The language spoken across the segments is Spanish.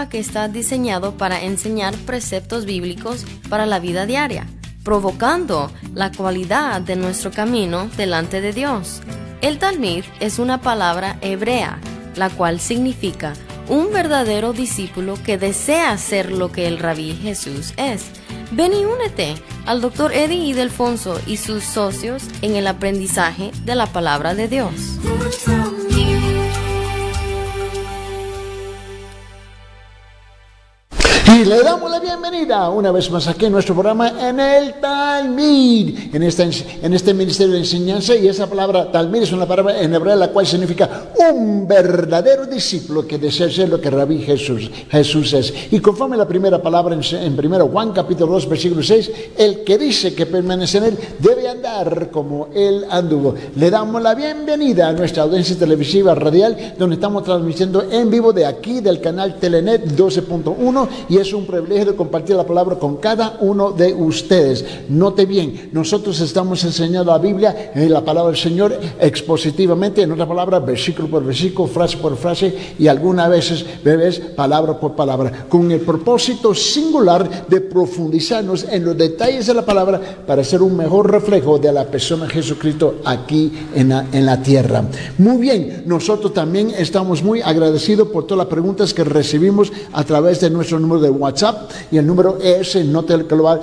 que está diseñado para enseñar preceptos bíblicos para la vida diaria, provocando la cualidad de nuestro camino delante de Dios. El Talmid es una palabra hebrea, la cual significa un verdadero discípulo que desea ser lo que el Rabí Jesús es. Ven y únete al Dr. Eddie Ildefonso y sus socios en el aprendizaje de la palabra de Dios. Y le damos la bienvenida una vez más aquí en nuestro programa en el Talmid, en este ministerio de enseñanza. Y esa palabra Talmid es una palabra en hebreo la cual significa un verdadero discípulo que desea ser lo que Rabí Jesús es. Y conforme la primera palabra en 1 Juan capítulo 2 versículo 6, el que dice que permanece en él debe andar como él anduvo. Le damos la bienvenida a nuestra audiencia televisiva radial, donde estamos transmitiendo en vivo de aquí del canal Telenet 12.1, y es un privilegio de compartir la palabra con cada uno de ustedes. Note bien, nosotros estamos enseñando la Biblia, la palabra del Señor, expositivamente, en otras palabras, versículo por versículo, frase por frase, y algunas veces, palabra por palabra, con el propósito singular de profundizarnos en los detalles de la palabra para ser un mejor reflejo de la persona de Jesucristo aquí en la tierra. Muy bien, nosotros también estamos muy agradecidos por todas las preguntas que recibimos a través de nuestro número de WhatsApp, y el número es, note que lo van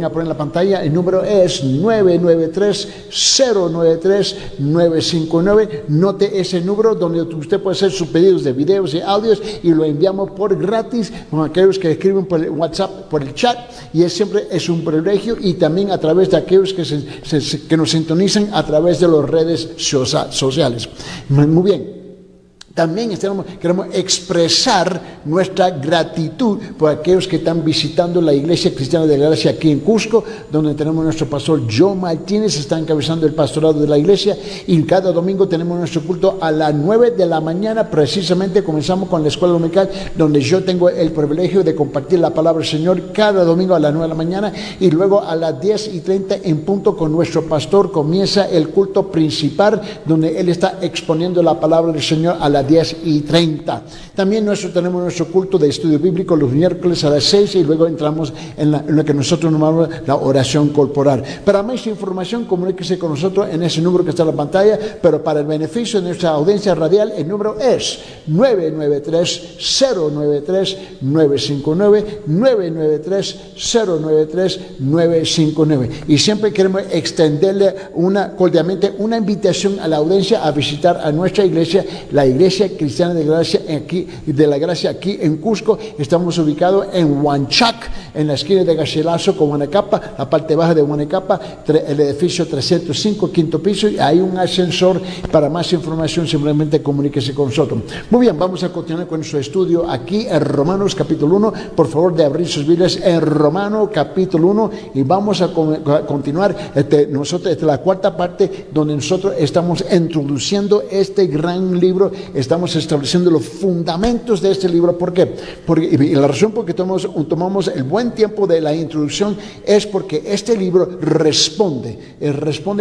a poner en la pantalla, el número es 993-093-959. Note ese número donde usted puede hacer sus pedidos de videos y audios, y lo enviamos por gratis con aquellos que escriben por el WhatsApp, por el chat, y siempre es un privilegio, y también a través de aquellos que nos sintonizan a través de las redes sociales. Muy bien. También queremos expresar nuestra gratitud por aquellos que están visitando la Iglesia Cristiana de Gracia aquí en Cusco, donde tenemos nuestro pastor Joe Martínez, está encabezando el pastorado de la iglesia, y cada domingo tenemos nuestro culto a las 9 de la mañana. Precisamente comenzamos con la escuela dominical, donde yo tengo el privilegio de compartir la palabra del Señor cada domingo a las 9 de la mañana, y luego a las 10:30 en punto con nuestro pastor comienza el culto principal, donde él está exponiendo la palabra del Señor a las 10:30. También tenemos nuestro culto de estudio bíblico los miércoles a las 6, y luego entramos en lo que nosotros llamamos la oración corporal. Para más información, comuníquese con nosotros en ese número que está en la pantalla, pero para el beneficio de nuestra audiencia radial, el número es 993-093-959, 993-093-959. Y siempre queremos extenderle cordialmente una invitación a la audiencia a visitar a nuestra iglesia, la Iglesia Cristiana de la Gracia aquí en Cusco. Estamos ubicados en Huanchac, en la esquina de Gachelazo con Huanacapa, la parte baja de Huanacapa, el edificio 305, quinto piso, y hay un ascensor. Para más información simplemente comuníquese con nosotros. Muy bien, vamos a continuar con nuestro estudio aquí en Romanos capítulo 1. Por favor, de abrir sus Biblias en Romanos capítulo 1, y vamos a continuar nosotros la cuarta parte, donde nosotros estamos introduciendo este gran libro. Estamos estableciendo los fundamentos de este libro. ¿Por qué? Y la razón por que tomamos el buen tiempo de la introducción es porque este libro responde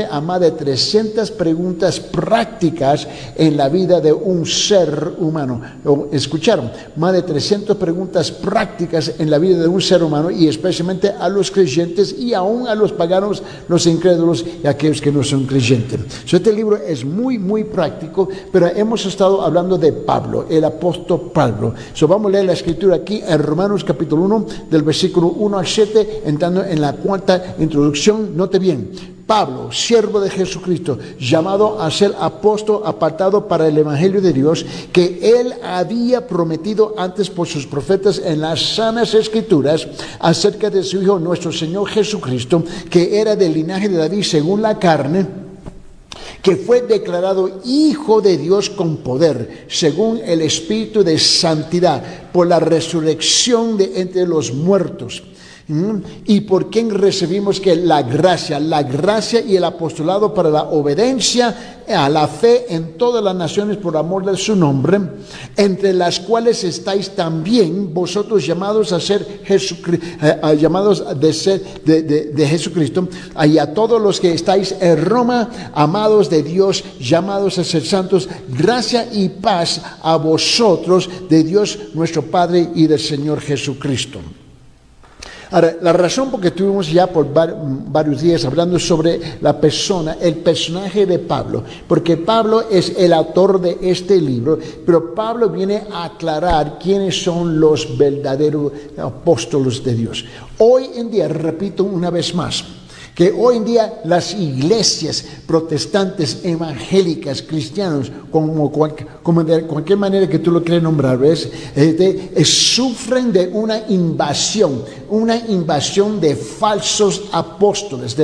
a más de 300 preguntas prácticas en la vida de un ser humano. ¿Escucharon? Más de 300 preguntas prácticas en la vida de un ser humano, y especialmente a los creyentes y aún a los paganos, los incrédulos y aquellos que no son creyentes. Este libro es muy, muy práctico, pero hemos estado hablando de Pablo, el apóstol Pablo. Vamos a leer la escritura aquí en Romanos capítulo 1, del versículo 1 al 7, entrando en la cuarta introducción. Note bien: Pablo, siervo de Jesucristo, llamado a ser apóstol, apartado para el evangelio de Dios, que él había prometido antes por sus profetas en las sanas escrituras, acerca de su Hijo nuestro Señor Jesucristo, que era del linaje de David según la carne, que fue declarado Hijo de Dios con poder, según el Espíritu de santidad, por la resurrección de entre los muertos, ¿Y por quién recibimos que la gracia y el apostolado para la obediencia a la fe en todas las naciones por amor de su nombre, entre las cuales estáis también vosotros llamados a ser llamados de ser de Jesucristo, y a todos los que estáis en Roma, amados de Dios, llamados a ser santos, gracia y paz a vosotros de Dios nuestro Padre y del Señor Jesucristo. Ahora, la razón por que estuvimos ya por varios días hablando sobre el personaje de Pablo, porque Pablo es el autor de este libro, pero Pablo viene a aclarar quiénes son los verdaderos apóstoles de Dios. Hoy en día, repito una vez más, que hoy en día las iglesias protestantes, evangélicas, cristianos, como de cualquier manera que tú lo quieras nombrar, ¿ves? Sufren de una invasión de falsos apóstoles,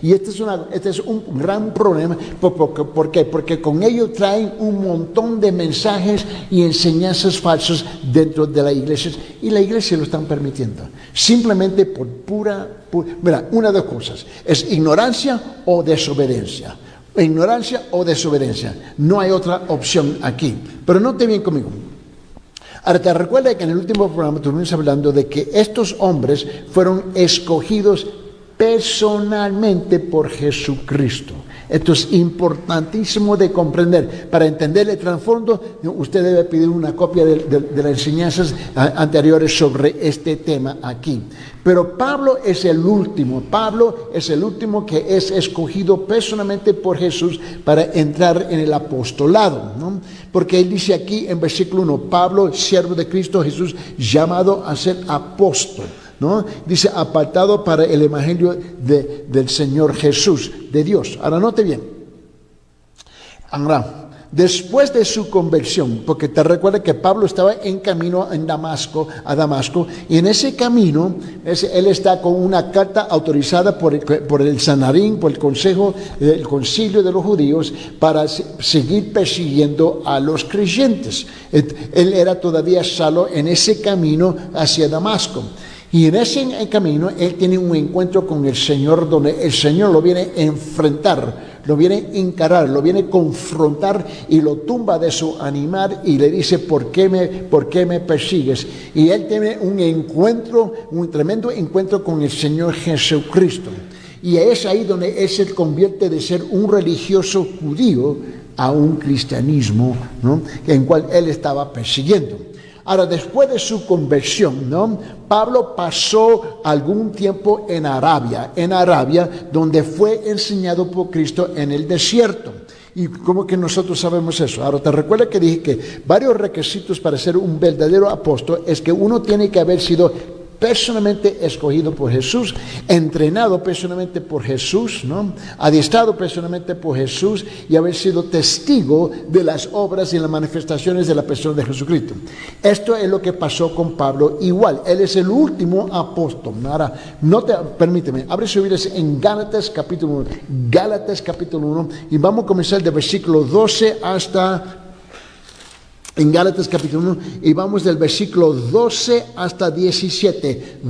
y este es un gran problema. ¿Por qué? Porque con ello traen un montón de mensajes y enseñanzas falsas dentro de la iglesia, y la iglesia lo están permitiendo, simplemente por mira, una de dos cosas, es ignorancia o desobediencia. No hay otra opción aquí. Pero note bien conmigo. Ahora, te recuerda que en el último programa estuvimos hablando de que estos hombres fueron escogidos personalmente por Jesucristo. Esto es importantísimo de comprender. Para entender el trasfondo, usted debe pedir una copia de las enseñanzas anteriores sobre este tema aquí. Pero Pablo es el último que es escogido personalmente por Jesús para entrar en el apostolado, ¿no? Porque él dice aquí en versículo 1, Pablo, siervo de Cristo Jesús, llamado a ser apóstol, ¿no? Dice, apartado para el evangelio del Señor Jesús, de Dios. Ahora note bien. Ahora, después de su conversión, porque te recuerda que Pablo estaba en camino a Damasco, y en ese camino él está con una carta autorizada por el Sanharín, por el concilio de los judíos, para seguir persiguiendo a los creyentes. Él era todavía solo en ese camino hacia Damasco. Y en ese camino él tiene un encuentro con el Señor, donde el Señor lo viene a enfrentar, lo viene a encarar, lo viene a confrontar y lo tumba de su animal y le dice, ¿por qué me persigues? Y él tiene un tremendo encuentro con el Señor Jesucristo. Y es ahí donde él se convierte de ser un religioso judío a un cristianismo, ¿no?, en cual él estaba persiguiendo. Ahora, después de su conversión, ¿no?, Pablo pasó algún tiempo en Arabia, donde fue enseñado por Cristo en el desierto. ¿Y cómo que nosotros sabemos eso? Ahora, te recuerda que dije que varios requisitos para ser un verdadero apóstol es que uno tiene que haber sido personalmente escogido por Jesús, entrenado personalmente por Jesús, ¿no?, adiestrado personalmente por Jesús, y haber sido testigo de las obras y las manifestaciones de la persona de Jesucristo. Esto es lo que pasó con Pablo igual. Él es el último apóstol. Ahora, permíteme, abre su Biblia en Gálatas capítulo 1, y vamos a comenzar del versículo 12 en Gálatas capítulo 1, y vamos del versículo 12 hasta 17.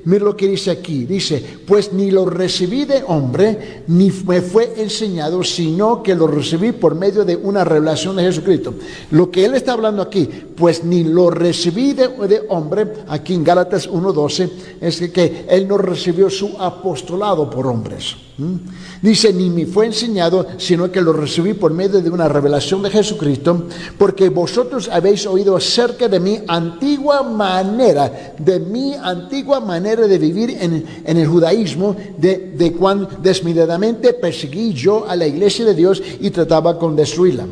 Mira lo que dice aquí. Dice, pues ni lo recibí de hombre, ni me fue enseñado, sino que lo recibí por medio de una revelación de Jesucristo. Lo que él está hablando aquí, pues ni lo recibí de hombre, aquí en Gálatas 1:12, es que él no recibió su apostolado por hombres. Dice, ni me fue enseñado, sino que lo recibí por medio de una revelación de Jesucristo, porque vosotros habéis oído acerca de mi antigua manera de vivir en el judaísmo, de cuán desmedidamente perseguí yo a la iglesia de Dios y trataba con destruirla.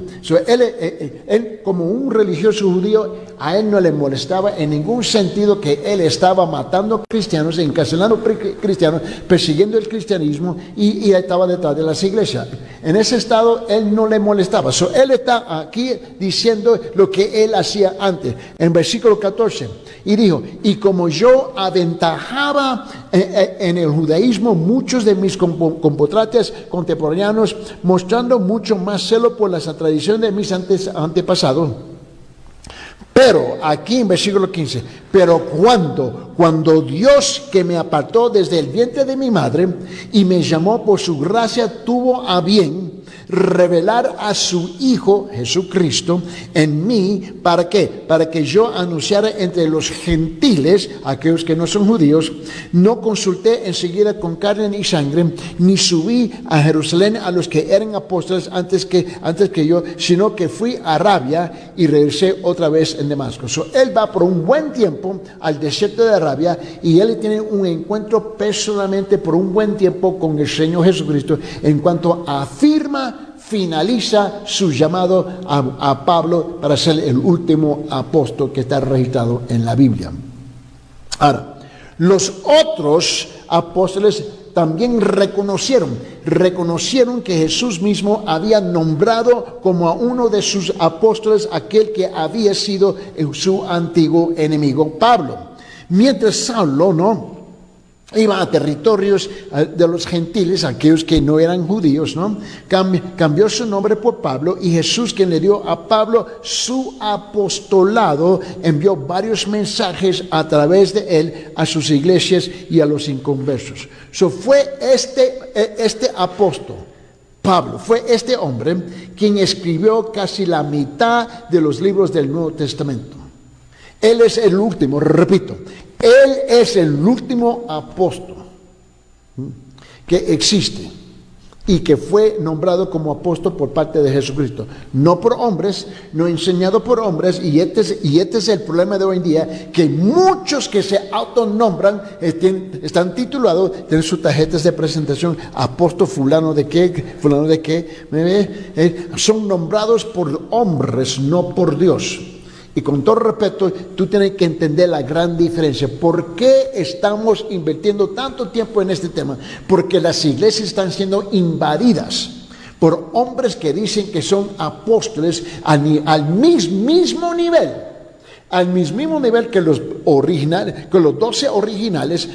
Él, como un religioso judío, a él no le molestaba en ningún sentido que él estaba matando cristianos, encarcelando cristianos, persiguiendo el cristianismo, y estaba detrás de las iglesias. En ese estado él no le molestaba. Él está aquí diciendo lo que él hacía antes. En versículo 14, y dijo, y como yo aventajaba en el judaísmo muchos de mis compatriotas contemporáneos, mostrando mucho más celo por las tradiciones de mis antepasados, Pero, aquí en versículo 15, pero cuando Dios, que me apartó desde el vientre de mi madre y me llamó por su gracia, tuvo a bien revelar a su Hijo Jesucristo en mí, ¿para qué? Para que yo anunciara entre los gentiles, aquellos que no son judíos. No consulté enseguida con carne y sangre, ni subí a Jerusalén a los que eran apóstoles antes que yo, sino que fui a Arabia y regresé otra vez en Damasco. Él va por un buen tiempo al desierto de Arabia y él tiene un encuentro personalmente por un buen tiempo con el Señor Jesucristo, en cuanto finaliza su llamado a Pablo para ser el último apóstol que está registrado en la Biblia. Ahora, los otros apóstoles también reconocieron que Jesús mismo había nombrado como a uno de sus apóstoles aquel que había sido su antiguo enemigo, Pablo. Mientras Saulo, iba a territorios de los gentiles, aquellos que no eran judíos, cambió su nombre por Pablo, y Jesús, quien le dio a Pablo su apostolado, envió varios mensajes a través de él a sus iglesias y a los inconversos. Fue este apóstol, Pablo, fue este hombre quien escribió casi la mitad de los libros del Nuevo Testamento. Él es el último, repito, él es el último apóstol que existe y que fue nombrado como apóstol por parte de Jesucristo. No por hombres, no enseñado por hombres, y este es el problema de hoy en día, que muchos que se autonombran están titulados, tienen sus tarjetas de presentación, apóstol fulano de qué, son nombrados por hombres, no por Dios. Y con todo respeto, tú tienes que entender la gran diferencia. ¿Por qué estamos invirtiendo tanto tiempo en este tema? Porque las iglesias están siendo invadidas por hombres que dicen que son apóstoles al mismo nivel. Al mismo nivel que los originales, que los 12 originales,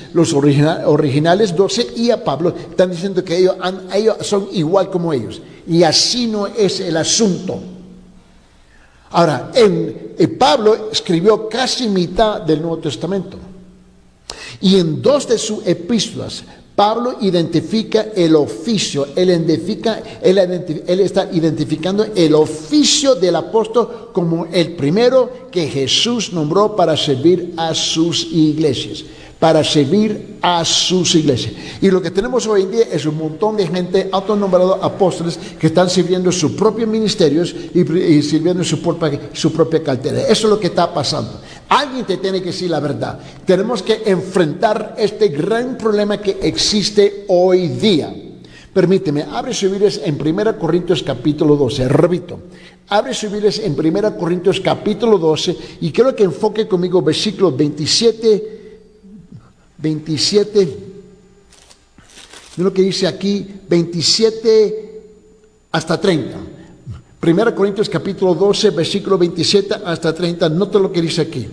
originales 12 y a Pablo, están diciendo que ellos son igual como ellos. Y así no es el asunto. Ahora, Pablo escribió casi mitad del Nuevo Testamento, y en 2 de sus epístolas Pablo identifica el oficio. Él está identificando el oficio del apóstol como el primero que Jesús nombró para servir a sus iglesias. Y lo que tenemos hoy en día es un montón de gente autonombrados apóstoles que están sirviendo sus propios ministerios y sirviendo su propia cartera. Eso es lo que está pasando. Alguien te tiene que decir la verdad. Tenemos que enfrentar este gran problema que existe hoy día. Permíteme, abre sus Biblias en 1 Corintios capítulo 12, repito. Abre sus Biblias en 1 Corintios capítulo 12 y quiero que enfoque conmigo versículos 27, mira lo que dice aquí, 27 hasta 30. 1 Corintios capítulo 12, versículo 27 hasta 30, nota lo que dice aquí.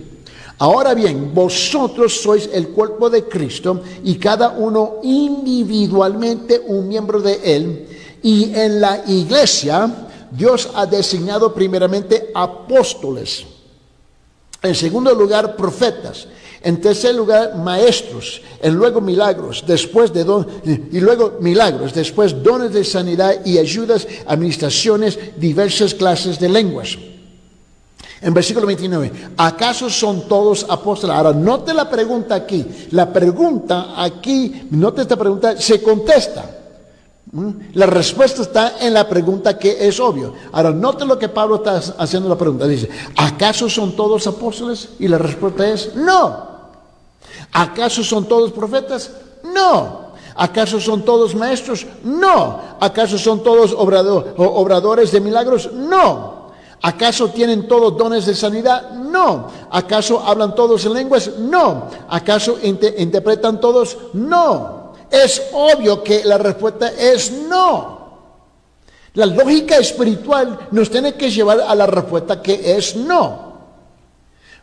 Ahora bien, vosotros sois el cuerpo de Cristo y cada uno individualmente un miembro de él. Y en la iglesia Dios ha designado primeramente apóstoles, en segundo lugar profetas, en tercer lugar maestros, y luego milagros, después dones de sanidad y ayudas, administraciones, diversas clases de lenguas. En versículo 29, ¿acaso son todos apóstoles? Ahora, note la pregunta aquí. La pregunta aquí, note esta pregunta, se contesta. La respuesta está en la pregunta, que es obvio. Ahora, note lo que Pablo está haciendo la pregunta. Dice, ¿acaso son todos apóstoles? Y la respuesta es no. ¿Acaso son todos profetas? No. ¿Acaso son todos maestros? No. ¿Acaso son todos obradores de milagros? No. ¿Acaso tienen todos dones de sanidad? No. ¿Acaso hablan todos en lenguas? No. ¿Acaso interpretan todos? No. Es obvio que la respuesta es no. La lógica espiritual nos tiene que llevar a la respuesta que es no.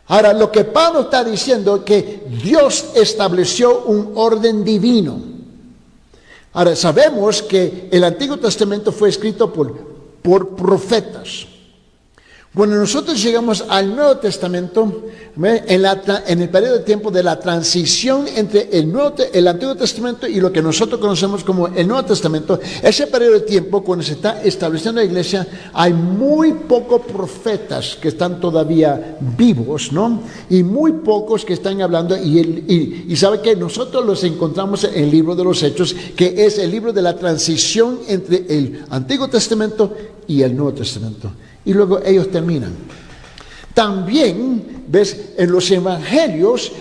Ahora, lo que Pablo está diciendo es que Dios estableció un orden divino. Ahora, sabemos que el Antiguo Testamento fue escrito por profetas. Cuando nosotros llegamos al Nuevo Testamento, en el periodo de tiempo de la transición entre el Antiguo Testamento y lo que nosotros conocemos como el Nuevo Testamento, ese periodo de tiempo, cuando se está estableciendo la iglesia, hay muy pocos profetas que están todavía vivos, ¿no? Y muy pocos que están hablando, y sabe que nosotros los encontramos en el libro de los Hechos, que es el libro de la transición entre el Antiguo Testamento y el Nuevo Testamento. Y luego ellos terminan. También, ves, en los evangelios,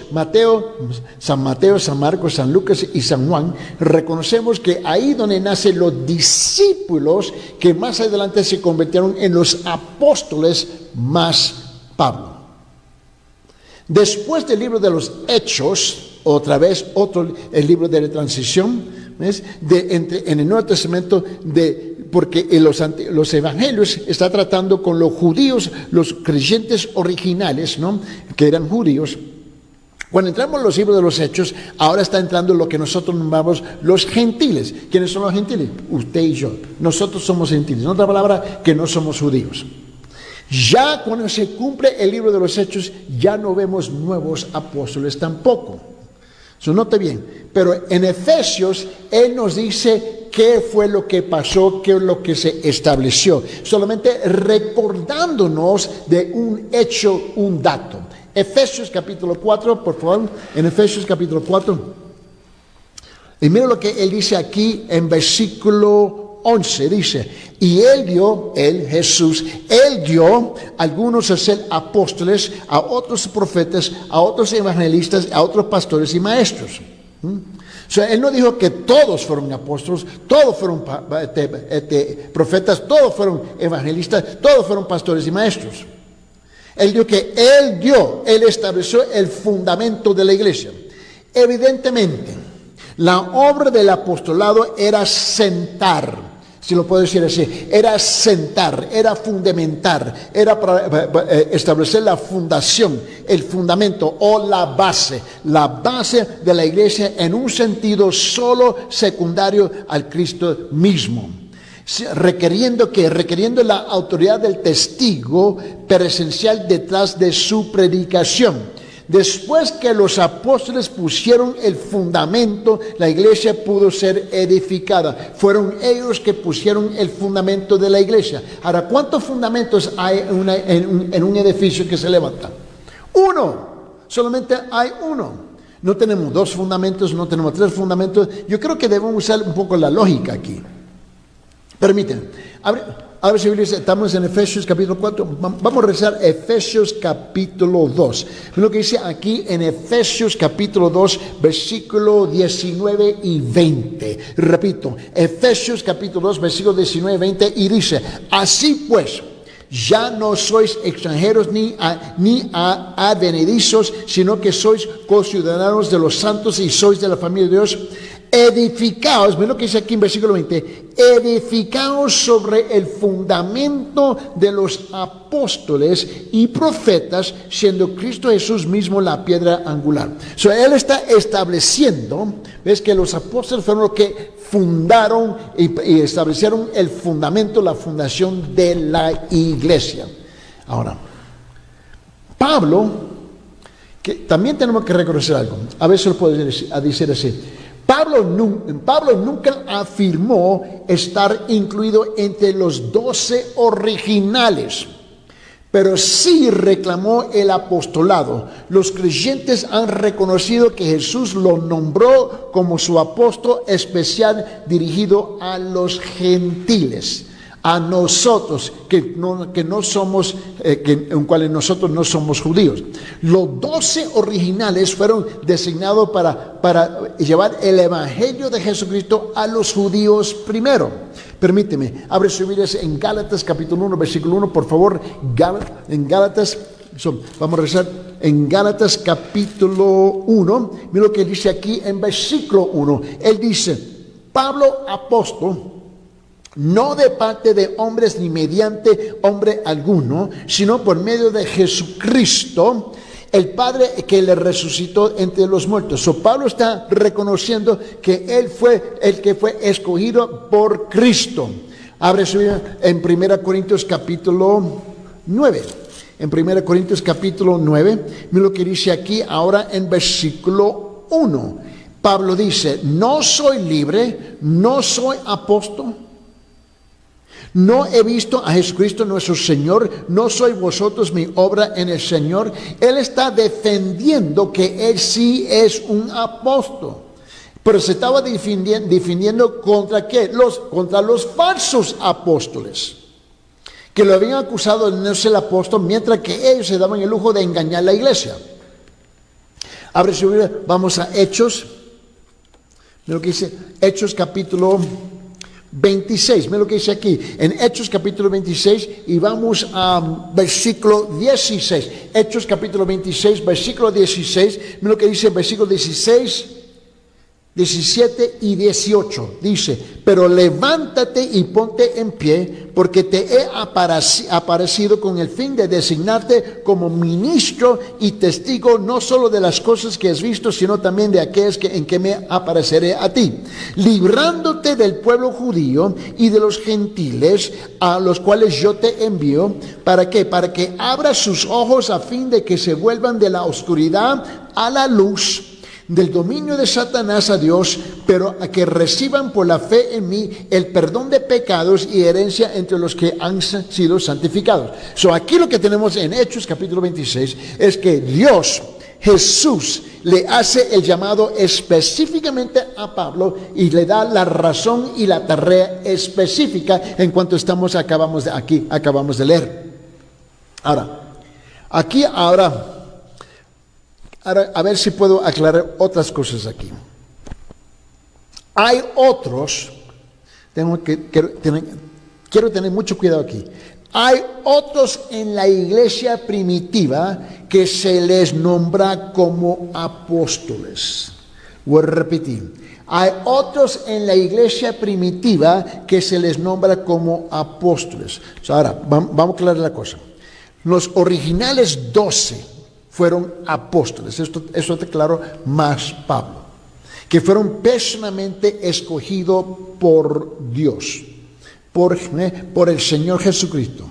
San Mateo, San Marcos, San Lucas y San Juan, reconocemos que ahí donde nacen los discípulos que más adelante se convirtieron en los apóstoles más Pablo. Después del libro de los Hechos, otra vez el libro de la transición, ¿ves? En el Nuevo Testamento, porque los evangelios está tratando con los judíos, los creyentes originales, ¿no? Que eran judíos. Cuando entramos en los libros de los Hechos, ahora está entrando lo que nosotros llamamos los gentiles. ¿Quiénes son los gentiles? Usted y yo. Nosotros somos gentiles. En otra palabra, que no somos judíos. Ya cuando se cumple el libro de los Hechos, ya no vemos nuevos apóstoles tampoco. Eso note bien. Pero en Efesios, él nos dice qué fue lo que pasó, qué es lo que se estableció. Solamente recordándonos de un hecho, un dato. Efesios capítulo 4, por favor. En Efesios capítulo 4. Y mira lo que él dice aquí en versículo 11. Dice, y Jesús dio a algunos a ser apóstoles, a otros profetas, a otros evangelistas, a otros pastores y maestros. O sea, él no dijo que todos fueron apóstoles, todos fueron profetas, todos fueron evangelistas, todos fueron pastores y maestros. Él dijo que él estableció el fundamento de la iglesia. Evidentemente, la obra del apostolado era sentar, si lo puedo decir así, era sentar, era fundamentar, era para establecer la fundación, el fundamento o la base de la iglesia en un sentido solo secundario al Cristo mismo. Requiriendo la autoridad del testigo presencial detrás de su predicación. Después que los apóstoles pusieron el fundamento, la iglesia pudo ser edificada. Fueron ellos que pusieron el fundamento de la iglesia. Ahora, ¿cuántos fundamentos hay en un edificio que se levanta? Uno. Solamente hay uno. No tenemos dos fundamentos, no tenemos tres fundamentos. Yo creo que debemos usar un poco la lógica aquí. Permítanme. A ver si estamos en Efesios capítulo 4. Vamos a rezar Efesios capítulo 2. Lo que dice aquí en Efesios capítulo 2, versículo 19 y 20. Repito, Efesios capítulo 2, versículo 19 y 20. Y dice, así pues, ya no sois extranjeros ni advenedizos, sino que sois conciudadanos de los santos y sois de la familia de Dios. Edificaos, ven lo que dice aquí en versículo 20, edificaos sobre el fundamento de los apóstoles y profetas, siendo Cristo Jesús mismo la piedra angular. Él está estableciendo, ves que los apóstoles fueron los que fundaron y establecieron el fundamento, la fundación de la iglesia. Ahora, Pablo, que también tenemos que reconocer algo, a veces lo puedo decir así. Pablo nunca afirmó estar incluido entre los 12 originales, pero sí reclamó el apostolado. Los creyentes han reconocido que Jesús lo nombró como su apóstol especial dirigido a los gentiles. A nosotros, en cuales nosotros no somos judíos. Los 12 originales fueron designados para llevar el evangelio de Jesucristo a los judíos primero. Permíteme, abre su Biblia en Gálatas capítulo 1, versículo 1, por favor. En Gálatas, vamos a rezar en Gálatas capítulo 1. Mira lo que dice aquí en versículo 1. Él dice, Pablo apóstol, no de parte de hombres ni mediante hombre alguno, sino por medio de Jesucristo, el Padre que le resucitó entre los muertos. Pablo está reconociendo que él fue el que fue escogido por Cristo. Abre su Biblia en 1 Corintios capítulo 9. En 1 Corintios capítulo 9, mira lo que dice aquí ahora en versículo 1. Pablo dice, no soy libre, no soy apóstol, no he visto a Jesucristo nuestro Señor, no soy vosotros mi obra en el Señor. Él está defendiendo que él sí es un apóstol, pero se estaba defendiendo contra ¿qué? Contra los falsos apóstoles, que lo habían acusado de no ser el apóstol, mientras que ellos se daban el lujo de engañar a la iglesia. Abre su Biblia, vamos a Hechos. Mira lo que dice Hechos capítulo 26. Mira lo que dice aquí en Hechos capítulo 26 y vamos a versículo 16. Hechos capítulo 26, versículo 16. Mira lo que dice versículo 16, 17 y 18. Dice, pero levántate y ponte en pie, porque te he aparecido con el fin de designarte como ministro y testigo, no solo de las cosas que has visto, sino también de aquellas en que me apareceré a ti, librándote del pueblo judío y de los gentiles, a los cuales yo te envío. ¿Para qué? Para que abras sus ojos a fin de que se vuelvan de la oscuridad a la luz, del dominio de Satanás a Dios, pero a que reciban por la fe en mí el perdón de pecados y herencia entre los que han sido santificados. Aquí lo que tenemos en Hechos capítulo 26 es que Dios, Jesús, le hace el llamado específicamente a Pablo y le da la razón y la tarea específica en cuanto acabamos de leer. Ahora, a ver si puedo aclarar otras cosas aquí. Hay otros, quiero tener mucho cuidado aquí. Hay otros en la iglesia primitiva que se les nombra como apóstoles. Voy a repetir. Hay otros en la iglesia primitiva que se les nombra como apóstoles. Ahora, vamos a aclarar la cosa. Los originales 12 fueron apóstoles, eso está claro, más Pablo, que fueron personalmente escogidos por Dios, por el Señor Jesucristo.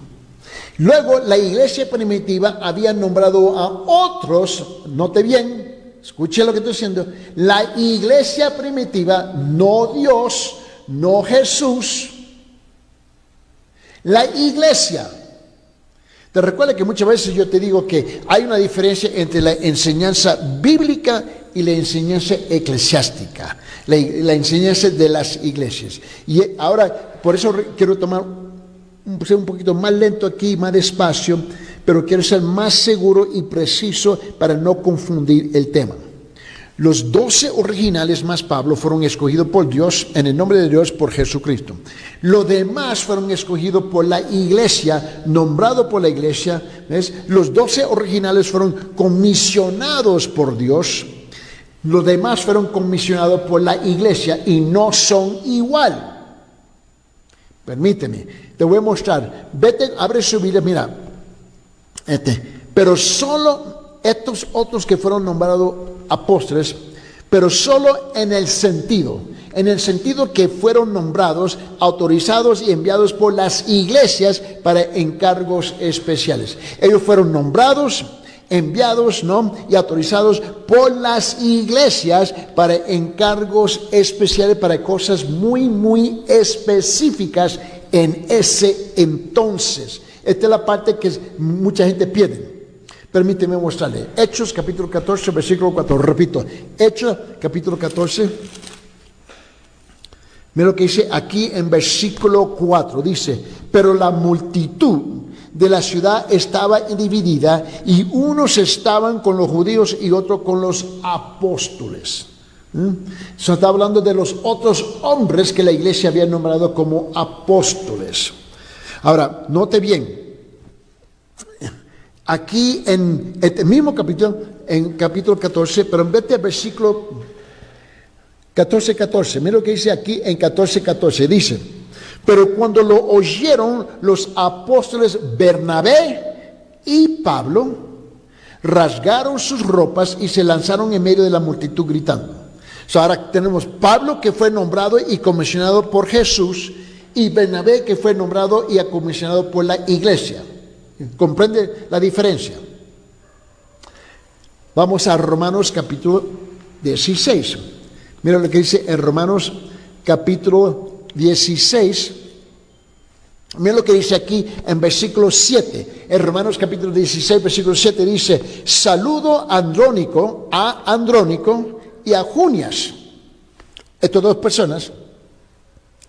Luego la iglesia primitiva había nombrado a otros, note bien, escuche lo que estoy diciendo, la iglesia primitiva, no Dios, no Jesús, la iglesia. Te recuerda que muchas veces yo te digo que hay una diferencia entre la enseñanza bíblica y la enseñanza eclesiástica, la enseñanza de las iglesias. Y ahora, por eso quiero ser un poquito más lento aquí, más despacio, pero quiero ser más seguro y preciso para no confundir el tema. Los 12 originales más Pablo fueron escogidos por Dios, en el nombre de Dios, por Jesucristo. Los demás fueron escogidos por la iglesia, nombrados por la iglesia. ¿Ves? Los 12 originales fueron comisionados por Dios. Los demás fueron comisionados por la iglesia y no son igual. Permíteme, te voy a mostrar. Vete, abre su Biblia, mira. Pero solo estos otros que fueron nombrados apóstoles, pero solo en el sentido que fueron nombrados, autorizados y enviados por las iglesias para encargos especiales. Ellos fueron nombrados, enviados, y autorizados por las iglesias para encargos especiales, para cosas muy, muy específicas en ese entonces. Esta es la parte que mucha gente pierde. Permíteme mostrarle. Hechos capítulo 14, versículo 4. Repito, Hechos capítulo 14. Mira lo que dice aquí en versículo 4. Dice, pero la multitud de la ciudad estaba dividida y unos estaban con los judíos y otros con los apóstoles. Se está hablando de los otros hombres que la iglesia había nombrado como apóstoles. Ahora, note bien. Aquí en este mismo capítulo, en capítulo 14, pero en vez de versículo 14, mira lo que dice aquí en 14, dice, pero cuando lo oyeron los apóstoles Bernabé y Pablo, rasgaron sus ropas y se lanzaron en medio de la multitud gritando. Ahora tenemos Pablo, que fue nombrado y comisionado por Jesús, y Bernabé, que fue nombrado y comisionado por la iglesia. ¿Comprende la diferencia? Vamos a Romanos capítulo 16. Mira lo que dice en Romanos capítulo 16. Mira lo que dice aquí en versículo 7. En Romanos capítulo 16, versículo 7 dice: saludo a Andrónico y a Junias. Estas dos personas,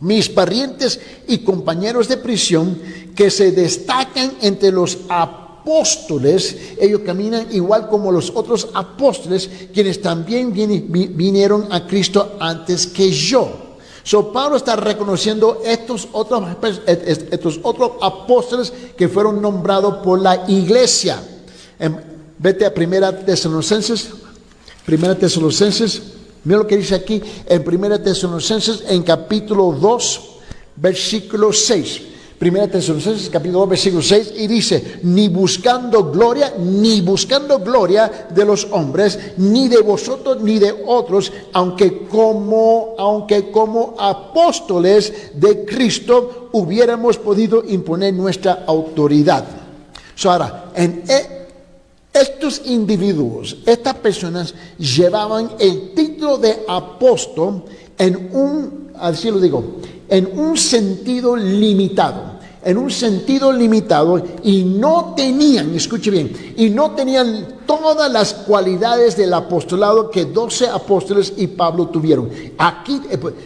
mis parientes y compañeros de prisión, que se destacan entre los apóstoles. Ellos caminan igual como los otros apóstoles, quienes también vinieron a Cristo antes que yo. So, Pablo está reconociendo estos otros apóstoles que fueron nombrados por la iglesia. Vete a Primera Tesalonicenses. Mira lo que dice aquí en Primera Tesalonicenses, en capítulo 2, versículo 6. Primera Tesalonicenses, capítulo 2, versículo 6, y dice: ni buscando gloria de los hombres, ni de vosotros, ni de otros, aunque como apóstoles de Cristo hubiéramos podido imponer nuestra autoridad. So, ahora, estos individuos, estas personas llevaban el título de apóstol en un sentido limitado. Y no tenían, escuche bien, todas las cualidades del apostolado que 12 apóstoles y Pablo tuvieron. Aquí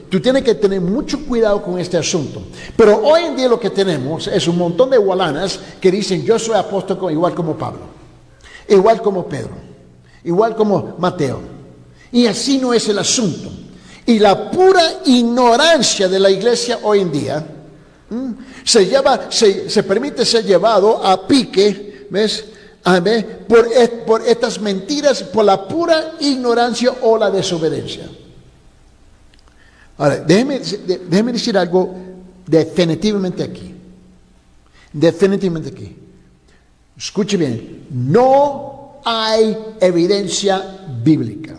tú tienes que tener mucho cuidado con este asunto. Pero hoy en día lo que tenemos es un montón de gualanas que dicen: yo soy apóstol igual como Pablo, igual como Pedro, igual como Mateo. Y así no es el asunto. Y la pura ignorancia de la iglesia hoy en día se permite ser llevado a pique, ¿ves? Por estas mentiras, por la pura ignorancia o la desobediencia. Ahora, déjeme decir algo definitivamente aquí. Escuche bien, no hay evidencia bíblica.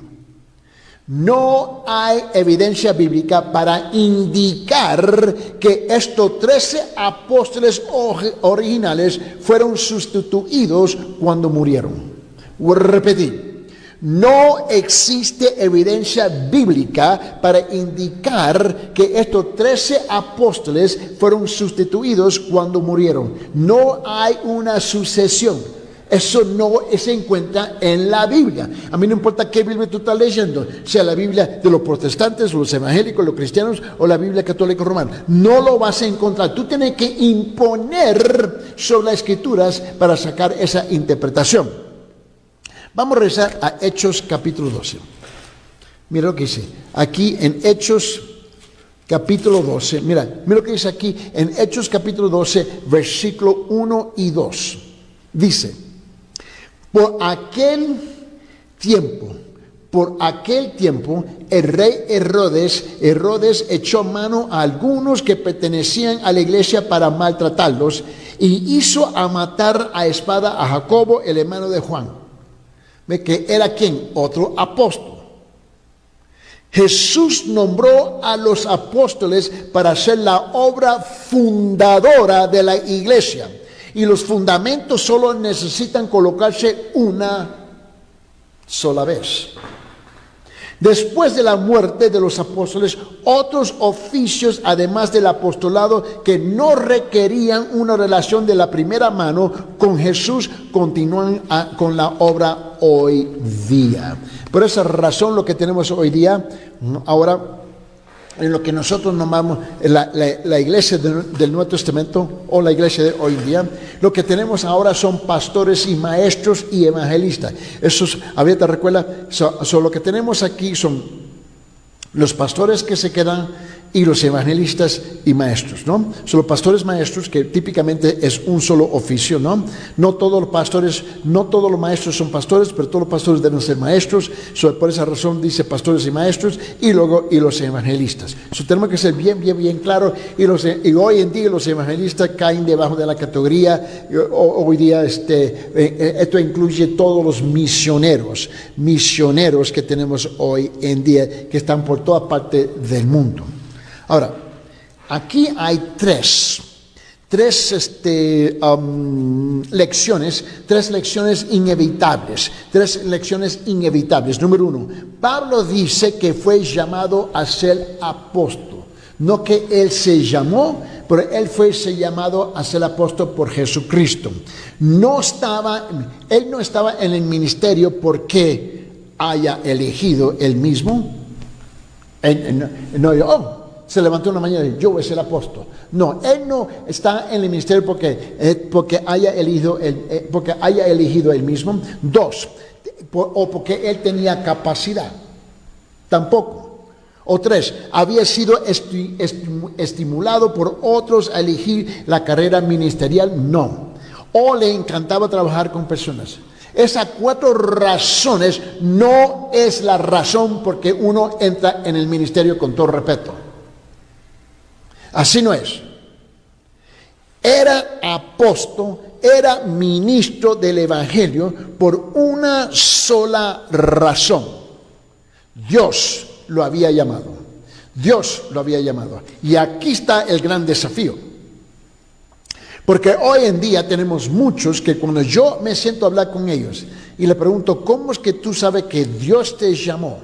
No hay evidencia bíblica para indicar que estos 13 apóstoles originales fueron sustituidos cuando murieron. Voy a repetir. No existe evidencia bíblica para indicar que estos 13 apóstoles fueron sustituidos cuando murieron. No hay una sucesión. Eso no se encuentra en la Biblia. A mí no importa qué Biblia tú estás leyendo, sea la Biblia de los protestantes, los evangélicos, los cristianos o la Biblia católica romana. No lo vas a encontrar. Tú tienes que imponer sobre las escrituras para sacar esa interpretación. Vamos a regresar a Hechos capítulo 12. Mira lo que dice aquí en Hechos capítulo 12. Mira lo que dice aquí en Hechos capítulo 12, versículo 1 y 2. Dice: Por aquel tiempo, el rey Herodes echó mano a algunos que pertenecían a la iglesia para maltratarlos, y hizo a matar a espada a Jacobo, el hermano de Juan. ¿Ve? Que era ¿quién? Otro apóstol. Jesús nombró a los apóstoles para hacer la obra fundadora de la iglesia. Y los fundamentos solo necesitan colocarse una sola vez. Después de la muerte de los apóstoles, otros oficios, además del apostolado, que no requerían una relación de la primera mano con Jesús, continúan con la obra hoy día. Por esa razón, lo que tenemos hoy día, ahora, en lo que nosotros nombramos la iglesia del Nuevo Testamento o la iglesia de hoy día, lo que tenemos ahora son pastores y maestros y evangelistas. Esos, ahorita recuerda, lo que tenemos aquí son los pastores que se quedan y los evangelistas y maestros, ¿no? Son los pastores maestros, que típicamente es un solo oficio, ¿no? No todos los maestros son pastores, pero todos los pastores deben ser maestros. Por esa razón dice pastores y maestros, y luego los evangelistas. Tenemos que ser bien claro, y hoy en día los evangelistas caen debajo de la categoría. Hoy día esto incluye todos los misioneros que tenemos hoy en día, que están por toda parte del mundo. Ahora, aquí hay tres tres lecciones inevitables. Número 1, Pablo dice que fue llamado a ser apóstol. No que él se llamó, pero él se llamado a ser apóstol por Jesucristo. Él no estaba en el ministerio porque haya elegido él mismo. Se levantó una mañana y yo voy a ser apóstol. No, él no está en el ministerio porque haya elegido él mismo. 2, o porque él tenía capacidad. Tampoco. O 3, había sido estimulado por otros a elegir la carrera ministerial. No. O le encantaba trabajar con personas. Esas 4 razones no es la razón por que uno entra en el ministerio, con todo respeto. Así no es. Era apóstol, era ministro del evangelio por una sola razón. Dios lo había llamado. Y aquí está el gran desafío. Porque hoy en día tenemos muchos que cuando yo me siento a hablar con ellos y le pregunto, ¿cómo es que tú sabes que Dios te llamó?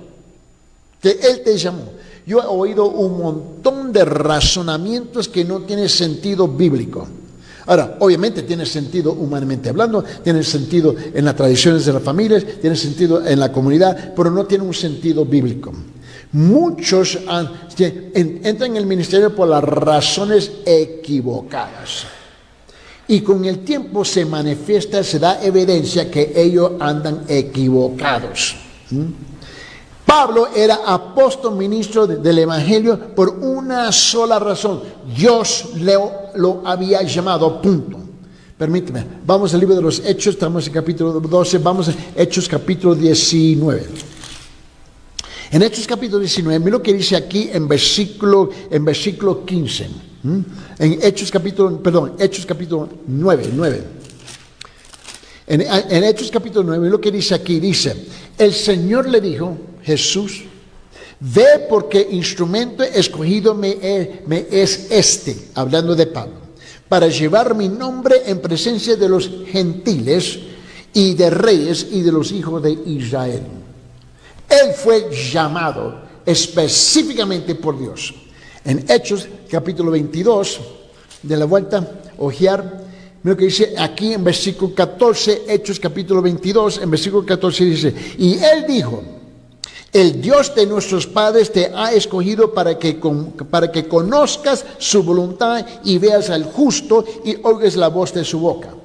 Que Él te llamó. Yo he oído un montón de razonamientos que no tienen sentido bíblico. Ahora, obviamente tiene sentido humanamente hablando, tiene sentido en las tradiciones de las familias, tiene sentido en la comunidad, pero no tiene un sentido bíblico. Muchos entran en el ministerio por las razones equivocadas. Y con el tiempo se manifiesta, se da evidencia que ellos andan equivocados. Pablo era apóstol, ministro del evangelio por una sola razón. Dios lo había llamado, punto. Permíteme, vamos al libro de los Hechos, estamos en capítulo 12, vamos a Hechos capítulo 19. En Hechos capítulo 19, mira lo que dice aquí en versículo 15. En Hechos capítulo 9. En Hechos capítulo 9, lo que dice aquí, dice, el Señor le dijo, Jesús, ve porque instrumento escogido me es este, hablando de Pablo, para llevar mi nombre en presencia de los gentiles y de reyes y de los hijos de Israel. Él fue llamado específicamente por Dios. En Hechos capítulo 22, de la vuelta, ojear, mira lo que dice aquí en versículo 14, Hechos capítulo 22, en versículo 14 dice, y él dijo, el Dios de nuestros padres te ha escogido para que conozcas su voluntad y veas al justo y oigas la voz de su boca.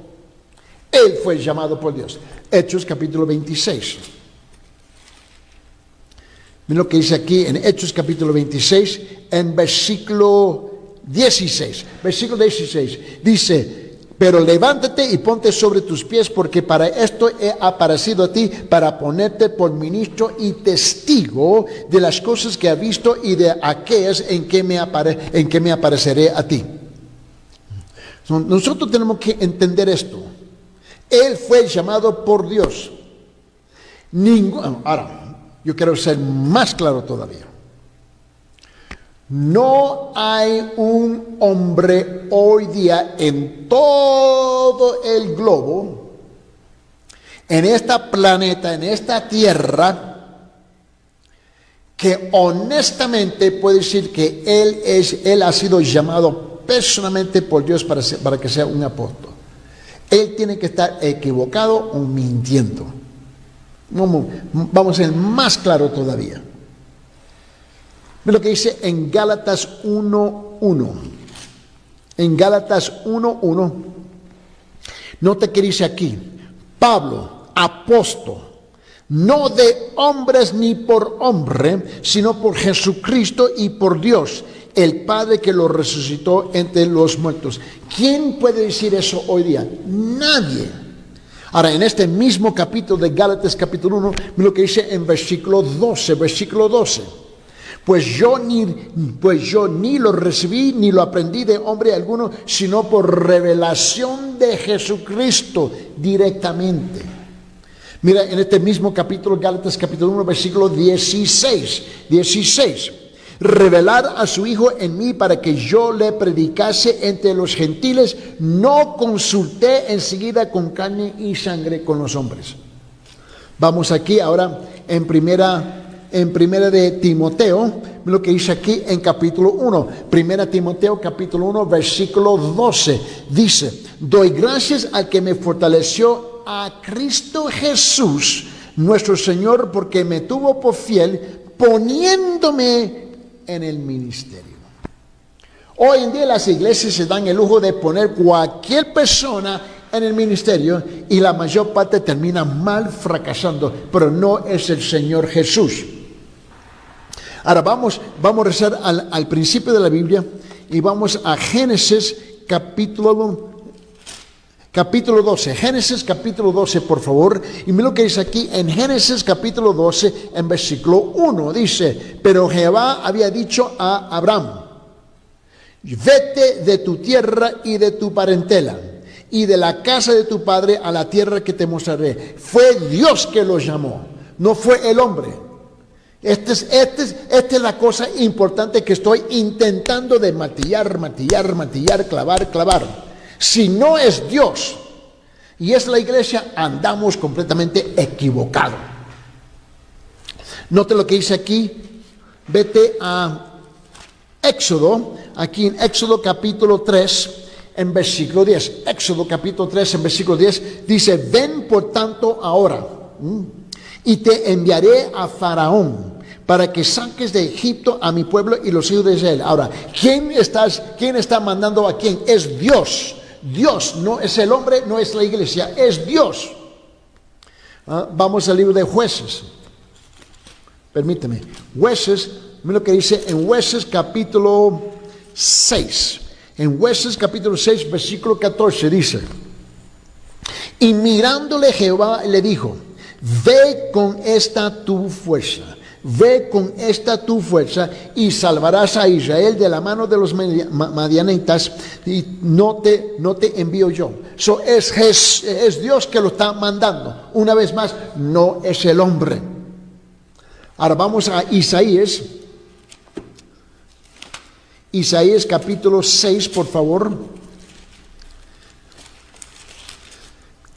Él fue llamado por Dios. Hechos capítulo 26. Mira lo que dice aquí en Hechos capítulo 26, en versículo 16. Versículo 16 dice, pero levántate y ponte sobre tus pies, porque para esto he aparecido a ti, para ponerte por ministro y testigo de las cosas que has visto y de aquellas en que me apareceré a ti. Nosotros tenemos que entender esto. Él fue llamado por Dios. Ahora, yo quiero ser más claro todavía. No hay un hombre hoy día en todo el globo, en este planeta, en esta tierra, que honestamente puede decir que él ha sido llamado personalmente por Dios para que sea un apóstol. Él tiene que estar equivocado o mintiendo. Vamos a ser más claro todavía. Ve lo que dice en Gálatas 1:1. En Gálatas 1:1. Nota que dice aquí, Pablo, apóstol, no de hombres ni por hombre, sino por Jesucristo y por Dios, el Padre que lo resucitó entre los muertos. ¿Quién puede decir eso hoy día? Nadie. Ahora, en este mismo capítulo de Gálatas capítulo 1, ve lo que dice en versículo 12. Pues yo ni lo recibí ni lo aprendí de hombre alguno, sino por revelación de Jesucristo directamente. Mira, en este mismo capítulo, Gálatas capítulo 1, versículo 16. revelar a su Hijo en mí para que yo le predicase entre los gentiles, no consulté enseguida con carne y sangre con los hombres. Vamos aquí ahora en primera de Timoteo, lo que dice aquí en capítulo 1. Primera Timoteo capítulo 1, versículo 12. Dice: doy gracias al que me fortaleció, a Cristo Jesús, nuestro Señor, porque me tuvo por fiel, poniéndome en el ministerio. Hoy en día las iglesias se dan el lujo de poner cualquier persona en el ministerio y la mayor parte termina mal, fracasando, pero no es el Señor Jesús. Ahora vamos a rezar al principio de la Biblia y vamos a Génesis capítulo 12. Génesis capítulo 12, por favor. Y mira lo que dice aquí en Génesis capítulo 12, en versículo 1. Dice: pero Jehová había dicho a Abraham: vete de tu tierra y de tu parentela y de la casa de tu padre a la tierra que te mostraré. Fue Dios que lo llamó, no fue el hombre. Esta es la cosa importante que estoy intentando de martillar, clavar. Si no es Dios y es la iglesia, andamos completamente equivocados. Note lo que dice aquí. Vete a Éxodo, aquí en Éxodo capítulo 3, en versículo 10. Éxodo capítulo 3, en versículo 10, dice: ven por tanto ahora, y te enviaré a Faraón, para que saques de Egipto a mi pueblo y los hijos de Israel. Ahora, ¿quién está mandando a quién? Es Dios. Dios, no es el hombre, no es la iglesia, es Dios. Vamos al libro de Jueces. Permíteme. Jueces, mira lo que dice en Jueces capítulo 6. En Jueces capítulo 6, versículo 14 dice: y mirándole Jehová le dijo: ve con esta tu fuerza. Ve con esta tu fuerza y salvarás a Israel de la mano de los madianitas, y no te envío yo. Es Dios que lo está mandando. Una vez más, no es el hombre. Ahora vamos a Isaías. Isaías capítulo 6, por favor.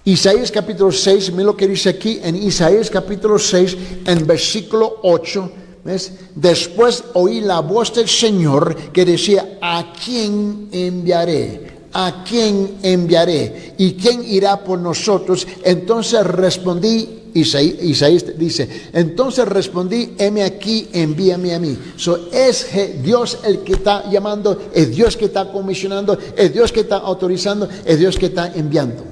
Isaías capítulo 6, mira lo que dice aquí en Isaías capítulo 6, en versículo 8. ¿Ves? Después oí la voz del Señor que decía: ¿a quién enviaré? ¿A quién enviaré? ¿Y quién irá por nosotros? Entonces respondí, Isaías dice: entonces respondí, heme aquí, envíame a mí. Es Dios el que está llamando, es Dios que está comisionando, es Dios que está autorizando, es Dios que está enviando.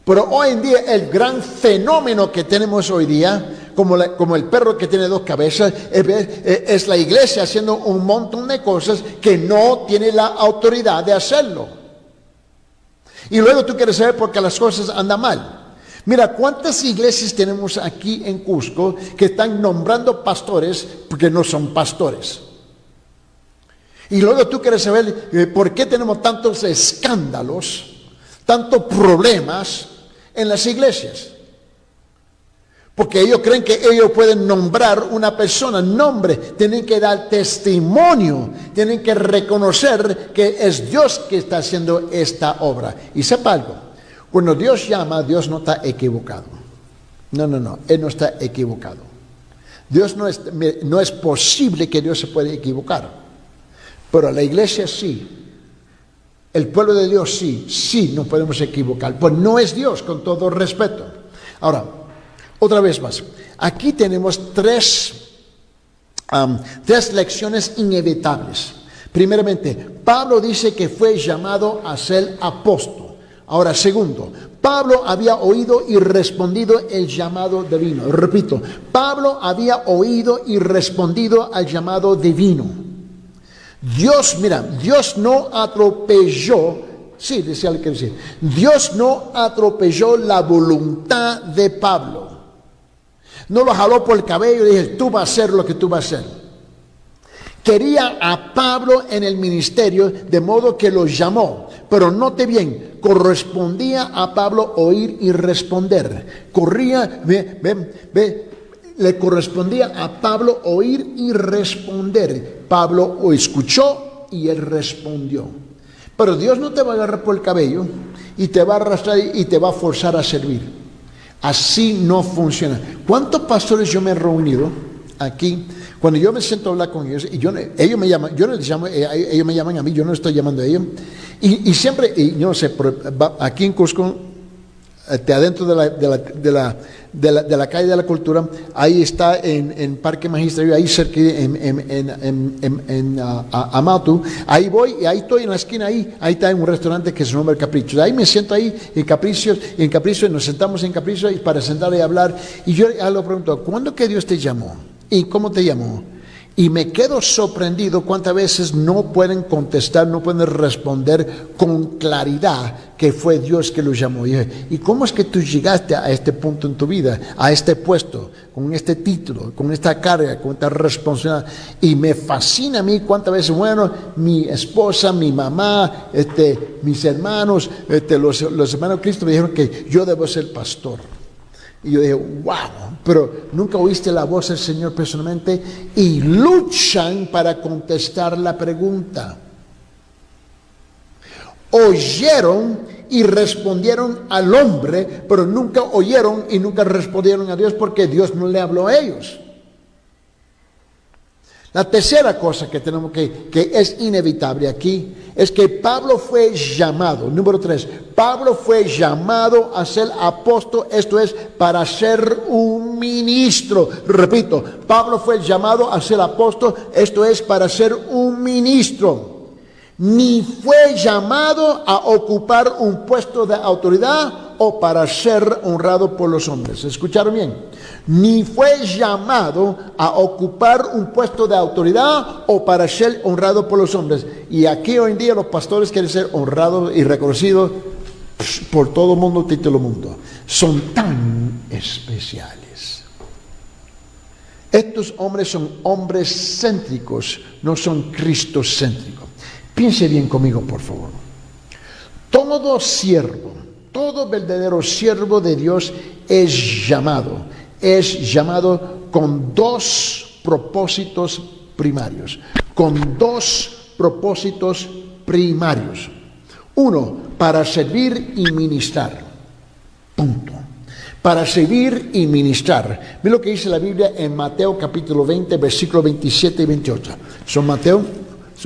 Pero hoy en día el gran fenómeno que tenemos hoy día, como el perro que tiene dos cabezas, es la iglesia haciendo un montón de cosas que no tiene la autoridad de hacerlo. Y luego tú quieres saber por qué las cosas andan mal. Mira, ¿cuántas iglesias tenemos aquí en Cusco que están nombrando pastores porque no son pastores? Y luego tú quieres saber por qué tenemos tantos escándalos, tantos problemas en las iglesias. Porque ellos creen que ellos pueden nombrar una persona, nombre, tienen que dar testimonio, tienen que reconocer que es Dios que está haciendo esta obra. Y sepa algo, cuando Dios llama, Dios no está equivocado. No, Él no está equivocado. No es posible que Dios se pueda equivocar. Pero la iglesia sí. El pueblo de Dios sí nos podemos equivocar. Pues no es Dios, con todo respeto. Ahora, otra vez más. Aquí tenemos tres lecciones inevitables. Primeramente, Pablo dice que fue llamado a ser apóstol. Ahora, segundo, Pablo había oído y respondido el llamado divino. Repito, Pablo había oído y respondido al llamado divino. Dios no atropelló, decía lo que decir. Dios no atropelló la voluntad de Pablo. No lo jaló por el cabello y dije: tú vas a hacer lo que tú vas a hacer. Quería a Pablo en el ministerio, de modo que lo llamó. Pero note bien, correspondía a Pablo oír y responder. le correspondía a Pablo oír y responder. Pablo o escuchó y él respondió. Pero Dios no te va a agarrar por el cabello y te va a arrastrar y te va a forzar a servir. Así no funciona. ¿Cuántos pastores yo me he reunido aquí? Cuando yo me siento a hablar con ellos, y ellos me llaman, yo no les llamo, ellos me llaman a mí, yo no estoy llamando a ellos. Y siempre, yo no sé, aquí en Cusco, adentro de la calle de la cultura, ahí está en Parque Magisterio, ahí cerca en Amatu, ahí voy y ahí estoy en la esquina, ahí está un restaurante que se llama Capricho. Ahí me siento ahí en Capricho, y nos sentamos en Capricho y para sentar y hablar, y yo le pregunto, ¿cuándo que Dios te llamó? ¿Y cómo te llamó? Y me quedo sorprendido cuántas veces no pueden contestar, no pueden responder con claridad que fue Dios que los llamó. ¿Y cómo es que tú llegaste a este punto en tu vida, a este puesto, con este título, con esta carga, con esta responsabilidad? Y me fascina a mí cuántas veces, bueno, mi esposa, mi mamá, mis hermanos, los hermanos de Cristo me dijeron que yo debo ser pastor. Y yo dije, wow, pero nunca oíste la voz del Señor personalmente, y luchan para contestar la pregunta. Oyeron y respondieron al hombre, pero nunca oyeron y nunca respondieron a Dios, porque Dios no le habló a ellos. La tercera cosa que tenemos que es inevitable aquí es que Pablo fue llamado. Número 3, Pablo fue llamado a ser apóstol, esto es, para ser un ministro. Repito, Pablo fue llamado a ser apóstol, esto es, para ser un ministro. Ni fue llamado a ocupar un puesto de autoridad o para ser honrado por los hombres. ¿Escucharon bien? Ni fue llamado a ocupar un puesto de autoridad o para ser honrado por los hombres. Y aquí hoy en día los pastores quieren ser honrados y reconocidos por todo el mundo, título mundo. Son tan especiales. Estos hombres son hombres céntricos, no son cristocéntricos. Piense bien conmigo, por favor. Todo siervo, todo verdadero siervo de Dios es llamado con dos propósitos primarios. Con dos propósitos primarios. Uno, para servir y ministrar. Punto. Para servir y ministrar. Mira lo que dice la Biblia en Mateo capítulo 20, versículos 27 y 28. ¿Son Mateo?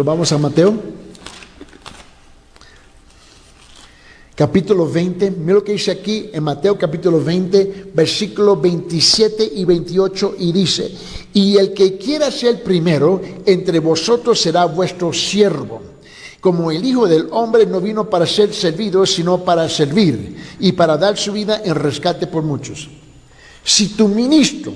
Vamos a Mateo. Capítulo 20, mira lo que dice aquí en Mateo capítulo 20, versículos 27 y 28, y dice: y el que quiera ser primero entre vosotros será vuestro siervo. Como el Hijo del Hombre no vino para ser servido, sino para servir, y para dar su vida en rescate por muchos. Si tu ministro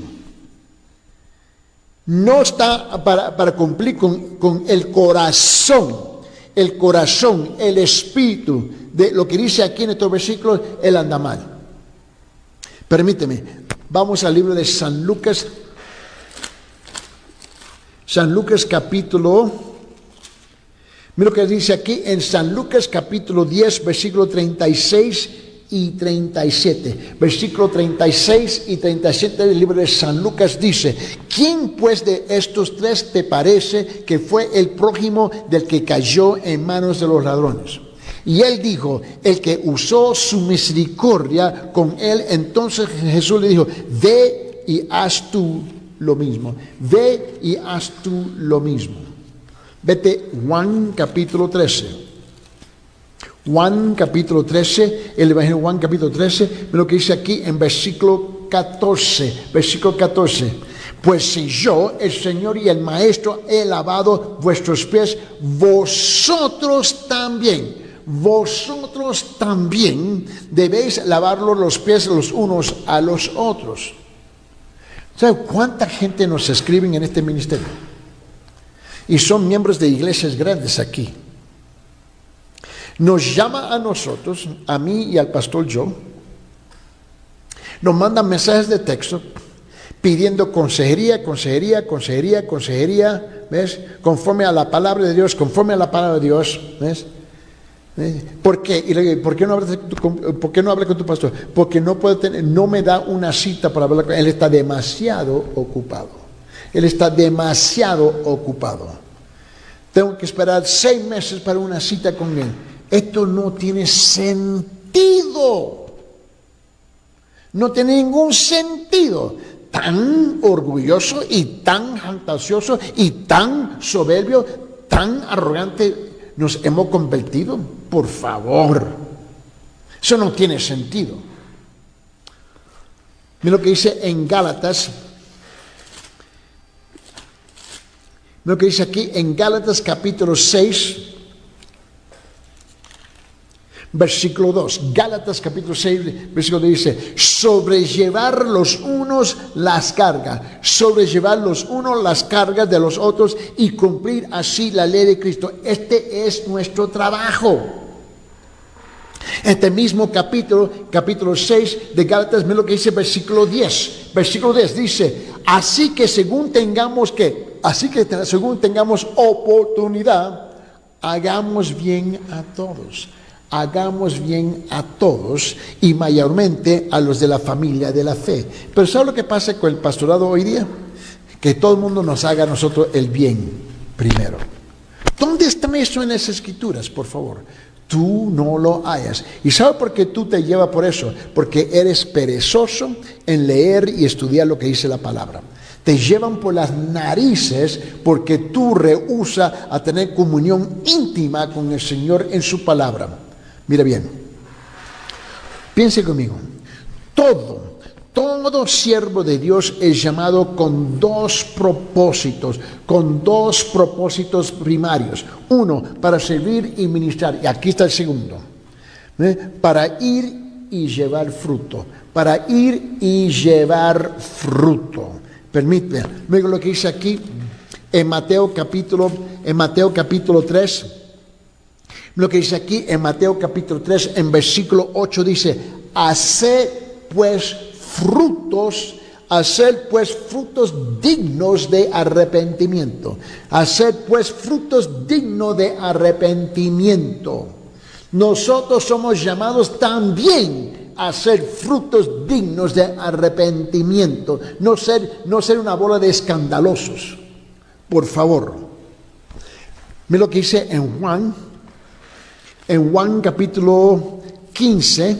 no está para cumplir con el corazón, el espíritu de lo que dice aquí en estos versículos, él anda mal. Permíteme, vamos al libro de San Lucas capítulo, mira lo que dice aquí en San Lucas capítulo 10, versículo 36 y 37. Versículo 36 y 37 del libro de San Lucas dice: ¿quién pues de estos tres te parece que fue el prójimo del que cayó en manos de los ladrones? Y él dijo: el que usó su misericordia con él. Entonces Jesús le dijo: ve y haz tú lo mismo. Ve y haz tú lo mismo. Vete Juan capítulo 13. Juan capítulo 13, el Evangelio de Juan capítulo 13, lo que dice aquí en versículo 14. Versículo 14. Pues si yo, el Señor y el Maestro, he lavado vuestros pies, vosotros también debéis lavarlos los pies los unos a los otros. ¿Sabe cuánta gente nos escriben en este ministerio? Y son miembros de iglesias grandes aquí. Nos llama a nosotros, a mí y al pastor Joe, nos mandan mensajes de texto pidiendo consejería, ¿ves? Conforme a la palabra de Dios, ¿ves? ¿Por qué? ¿Por qué no hablas con tu pastor? Porque no me da una cita para hablar con él. Él está demasiado ocupado. Él está demasiado ocupado. Tengo que esperar 6 meses para una cita con él. Esto no tiene sentido. No tiene ningún sentido. Tan orgulloso y tan fantasioso y tan soberbio, tan arrogante nos hemos convertido. Por favor, eso no tiene sentido. Mira lo que dice en Gálatas. Mira lo que dice aquí en Gálatas capítulo 6, versículo 2. Gálatas capítulo 6, versículo 2 dice: sobrellevar los unos las cargas, sobrellevar los unos las cargas de los otros y cumplir así la ley de Cristo. Este es nuestro trabajo. Este mismo capítulo 6 de Gálatas, mira lo que dice versículo 10. Versículo 10 dice: así que según tengamos oportunidad, hagamos bien a todos. Hagamos bien a todos y mayormente a los de la familia de la fe. Pero ¿sabe lo que pasa con el pastorado hoy día? Que todo el mundo nos haga a nosotros el bien primero. ¿Dónde está eso en las escrituras, por favor? Tú no lo hayas. ¿Y sabe por qué tú te llevas por eso? Porque eres perezoso en leer y estudiar lo que dice la palabra. Te llevan por las narices porque tú rehusas a tener comunión íntima con el Señor en su palabra. Mira bien, piense conmigo. Todo siervo de Dios es llamado con dos propósitos primarios. Uno, para servir y ministrar. Y aquí está el segundo. Para ir y llevar fruto. Para ir y llevar fruto. Permíteme, luego lo que dice aquí en Mateo capítulo 3. Lo que dice aquí en Mateo capítulo 3, en versículo 8 dice: haced pues frutos dignos de arrepentimiento. Haced pues frutos dignos de arrepentimiento. Nosotros somos llamados también a hacer frutos dignos de arrepentimiento. No ser una bola de escandalosos. Por favor. Mira lo que dice en Juan capítulo 15,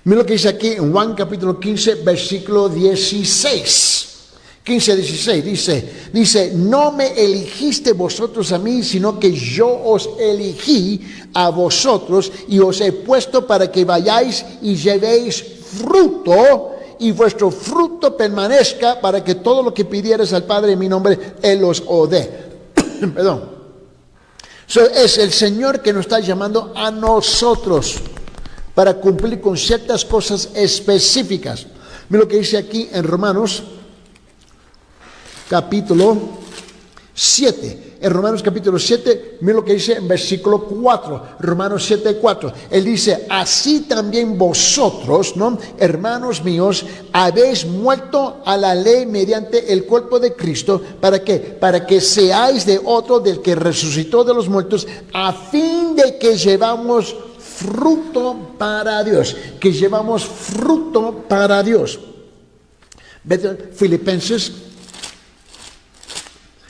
mira lo que dice aquí en Juan capítulo 15, versículo 16. 15-16 dice: no me eligiste vosotros a mí, sino que yo os elegí a vosotros y os he puesto para que vayáis y llevéis fruto, y vuestro fruto permanezca, para que todo lo que pidieres al Padre en mi nombre, Él os dé. Perdón. Es el Señor que nos está llamando a nosotros para cumplir con ciertas cosas específicas. Mira lo que dice aquí en Romanos capítulo 7. En Romanos capítulo 7, mira lo que dice en versículo 4. Romanos 7:4. Él dice: así también vosotros, ¿no?, hermanos míos, habéis muerto a la ley mediante el cuerpo de Cristo. ¿Para qué? Para que seáis de otro, del que resucitó de los muertos, a fin de que llevamos fruto para Dios. Que llevamos fruto para Dios. Filipenses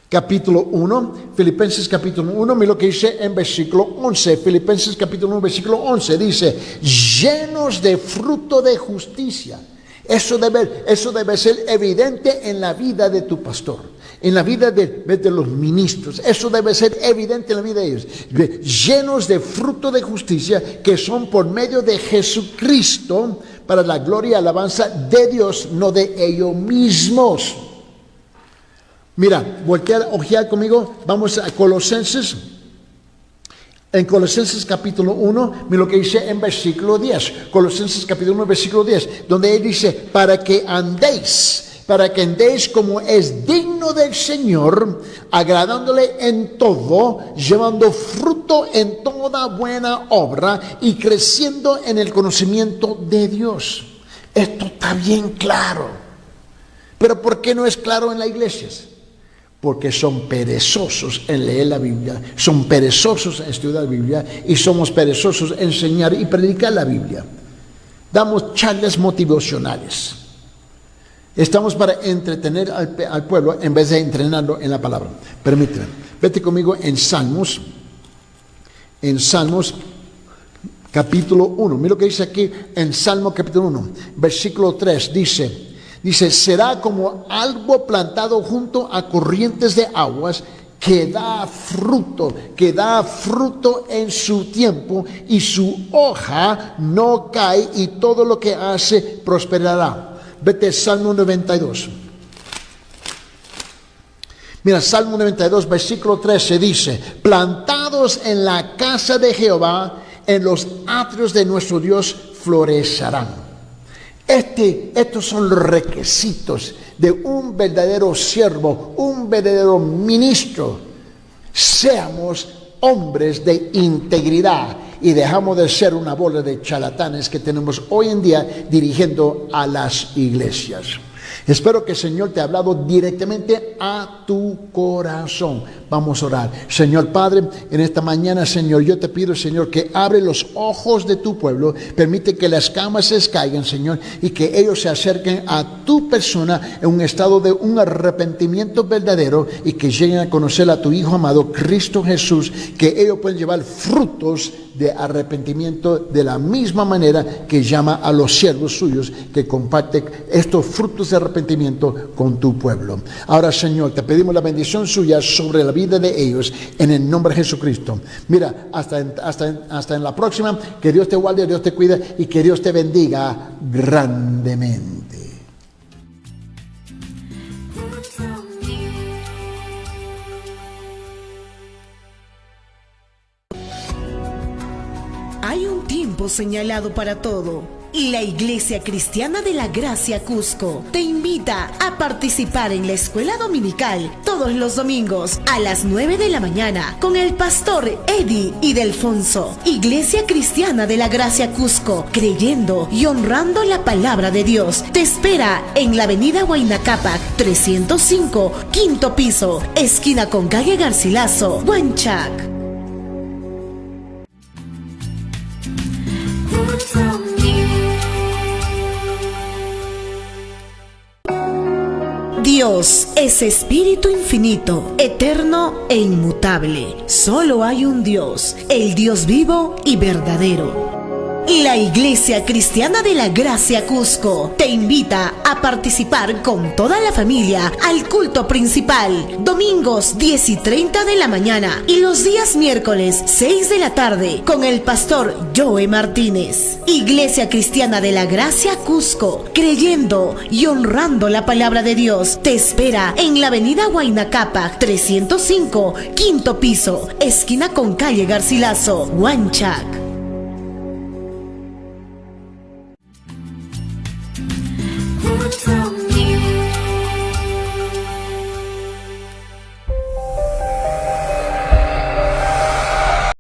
capítulo 1, Filipenses capítulo 1, mira lo que dice en versículo 11. Filipenses capítulo 1, versículo 11 dice: llenos de fruto de justicia. Eso debe ser evidente en la vida de tu pastor, en la vida de los ministros. Eso debe ser evidente en la vida de ellos. Llenos de fruto de justicia, que son por medio de Jesucristo, para la gloria y alabanza de Dios, no de ellos mismos. Mira, ojear conmigo, vamos a Colosenses. En Colosenses capítulo 1, mira lo que dice en versículo 10. Colosenses capítulo 1, versículo 10, donde él dice: para que andéis como es digno del Señor, agradándole en todo, llevando fruto en toda buena obra y creciendo en el conocimiento de Dios. Esto está bien claro. Pero ¿por qué no es claro en las iglesias? porque son perezosos en leer la Biblia, son perezosos en estudiar la Biblia y somos perezosos en enseñar y predicar la Biblia. Damos charlas motivacionales. Estamos para entretener al pueblo en vez de entrenarlo en la palabra. Permíteme, vete conmigo en Salmos capítulo 1. Mira lo que dice aquí en Salmo capítulo 1, versículo 3, dice, será como árbol plantado junto a corrientes de aguas, que da fruto en su tiempo, y su hoja no cae, y todo lo que hace prosperará. Vete Salmo 92. Mira, Salmo 92, versículo 13 dice, plantados en la casa de Jehová, en los atrios de nuestro Dios florecerán. Estos son los requisitos de un verdadero siervo, un verdadero ministro. Seamos hombres de integridad y dejamos de ser una bola de charlatanes que tenemos hoy en día dirigiendo a las iglesias. Espero que el Señor te ha hablado directamente a tu corazón. Vamos a orar. Señor Padre, en esta mañana, Señor, yo te pido, Señor, que abre los ojos de tu pueblo, permite que las camas se caigan, Señor, y que ellos se acerquen a tu persona en un estado de un arrepentimiento verdadero, y que lleguen a conocer a tu Hijo amado, Cristo Jesús, que ellos pueden llevar frutos de arrepentimiento de la misma manera que llama a los siervos suyos que comparten estos frutos de arrepentimiento con tu pueblo. Ahora, Señor, te pedimos la bendición suya sobre la vida de ellos en el nombre de Jesucristo. Mira, hasta en la próxima. Que Dios te guarde, Dios te cuide y que Dios te bendiga grandemente. Hay un tiempo señalado para todo. Y la Iglesia Cristiana de la Gracia Cusco te invita a participar en la escuela dominical todos los domingos a las 9 de la mañana con el pastor Eddie Idelfonso. Iglesia Cristiana de la Gracia Cusco, creyendo y honrando la palabra de Dios, te espera en la avenida Huayna Cápac 305, quinto piso, esquina con calle Garcilaso, Huanchac. Dios es espíritu infinito, eterno e inmutable. Solo hay un Dios, el Dios vivo y verdadero. La Iglesia Cristiana de la Gracia Cusco te invita a participar con toda la familia al culto principal, domingos 10 y 30 de la mañana y los días miércoles 6 de la tarde con el pastor Joe Martínez. Iglesia Cristiana de la Gracia Cusco, creyendo y honrando la palabra de Dios, te espera en la avenida Huayna Cápac 305, quinto piso, esquina con calle Garcilaso, Huanchac. From